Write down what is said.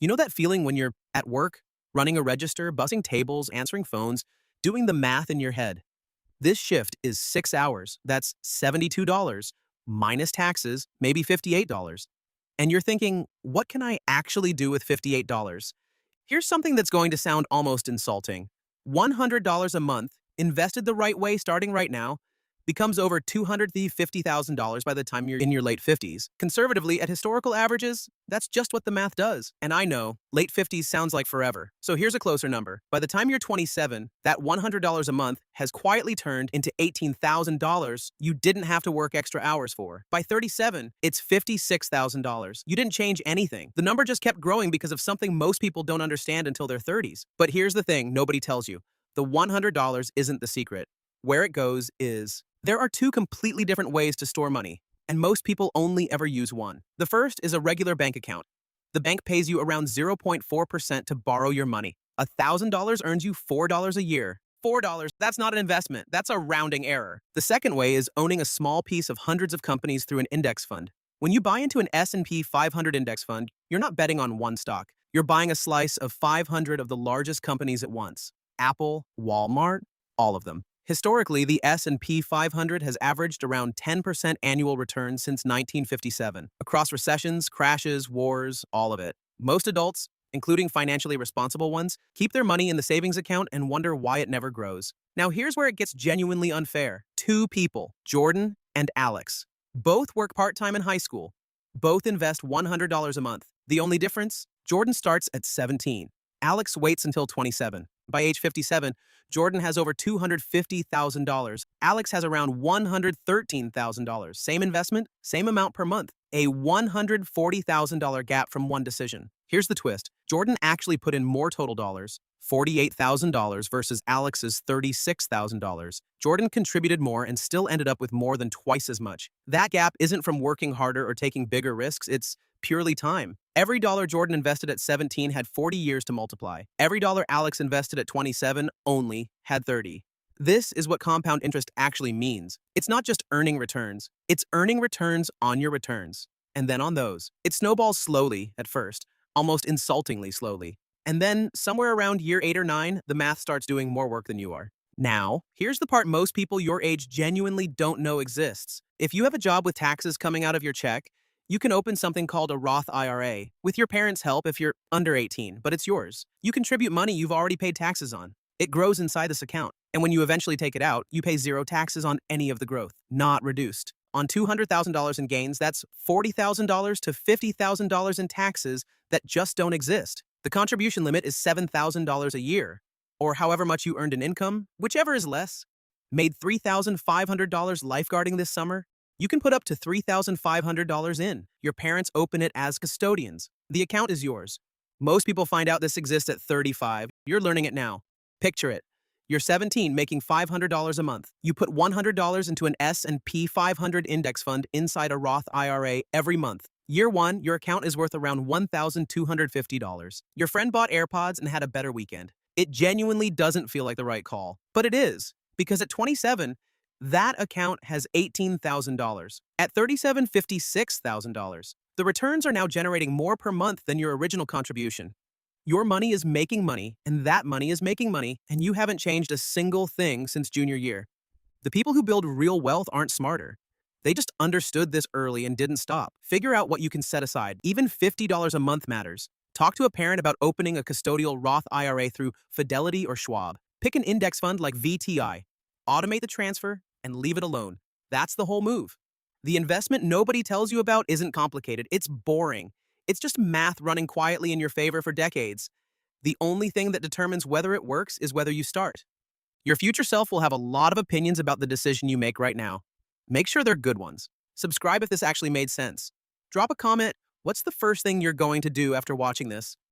You know that feeling when you're at work, running a register, bussing tables, answering phones, doing the math in your head? This shift is 6 hours. That's $72 minus taxes, maybe $58. And you're thinking, what can I actually do with $58? Here's something that's going to sound almost insulting. $100 a month, invested the right way starting right now, becomes over $250,000 by the time you're in your late 50s. Conservatively, at historical averages, that's just what the math does. And I know, late 50s sounds like forever. So here's a closer number. By the time you're 27, that $100 a month has quietly turned into $18,000 you didn't have to work extra hours for. By 37, it's $56,000. You didn't change anything. The number just kept growing because of something most people don't understand until their 30s. But here's the thing nobody tells you. The $100 isn't the secret. Where it goes is, there are two completely different ways to store money, and most people only ever use one. The first is a regular bank account. The bank pays you around 0.4% to borrow your money. $1,000 earns you $4 a year. $4, that's not an investment, that's a rounding error. The second way is owning a small piece of hundreds of companies through an index fund. When you buy into an S&P 500 index fund, you're not betting on one stock. You're buying a slice of 500 of the largest companies at once. Apple, Walmart, all of them. Historically, the S&P 500 has averaged around 10% annual return since 1957, across recessions, crashes, wars, all of it. Most adults, including financially responsible ones, keep their money in the savings account and wonder why it never grows. Now here's where it gets genuinely unfair. Two people, Jordan and Alex. Both work part-time in high school. Both invest $100 a month. The only difference? Jordan starts at 17. Alex waits until 27. By age 57, Jordan has over $250,000. Alex has around $113,000. Same investment, same amount per month. A $140,000 gap from one decision. Here's the twist. Jordan actually put in more total dollars, $48,000 versus Alex's $36,000. Jordan contributed more and still ended up with more than twice as much. That gap isn't from working harder or taking bigger risks, it's purely time. Every dollar Jordan invested at 17 had 40 years to multiply. Every dollar Alex invested at 27 only had 30. This is what compound interest actually means. It's not just earning returns. It's earning returns on your returns. And then on those. It snowballs slowly at first, almost insultingly slowly. And then, somewhere around year 8 or 9, the math starts doing more work than you are. Now, here's the part most people your age genuinely don't know exists. If you have a job with taxes coming out of your check, you can open something called a Roth IRA, with your parents' help if you're under 18, but it's yours. You contribute money you've already paid taxes on. It grows inside this account, and when you eventually take it out, you pay zero taxes on any of the growth, not reduced. On $200,000 in gains, that's $40,000 to $50,000 in taxes that just don't exist. The contribution limit is $7,000 a year, or however much you earned in income, whichever is less. Made $3,500 lifeguarding this summer? You can put up to $3,500 in. Your parents open it as custodians. The account is yours. Most people find out this exists at 35. You're learning it now. Picture it. You're 17, making $500 a month. You put $100 into an S&P 500 index fund inside a Roth IRA every month. Year 1, your account is worth around $1,250. Your friend bought AirPods and had a better weekend. It genuinely doesn't feel like the right call, but it is, because at 27, that account has $18,000. At 37, $56,000. The returns are now generating more per month than your original contribution. Your money is making money, and that money is making money, and you haven't changed a single thing since junior year. The people who build real wealth aren't smarter. They just understood this early and didn't stop. Figure out what you can set aside. Even $50 a month matters. Talk to a parent about opening a custodial Roth IRA through Fidelity or Schwab. Pick an index fund like VTI. Automate the transfer and leave it alone. That's the whole move. The investment nobody tells you about isn't complicated. It's boring. It's just math running quietly in your favor for decades. The only thing that determines whether it works is whether you start. Your future self will have a lot of opinions about the decision you make right now. Make sure they're good ones. Subscribe if this actually made sense. Drop a comment. What's the first thing you're going to do after watching this?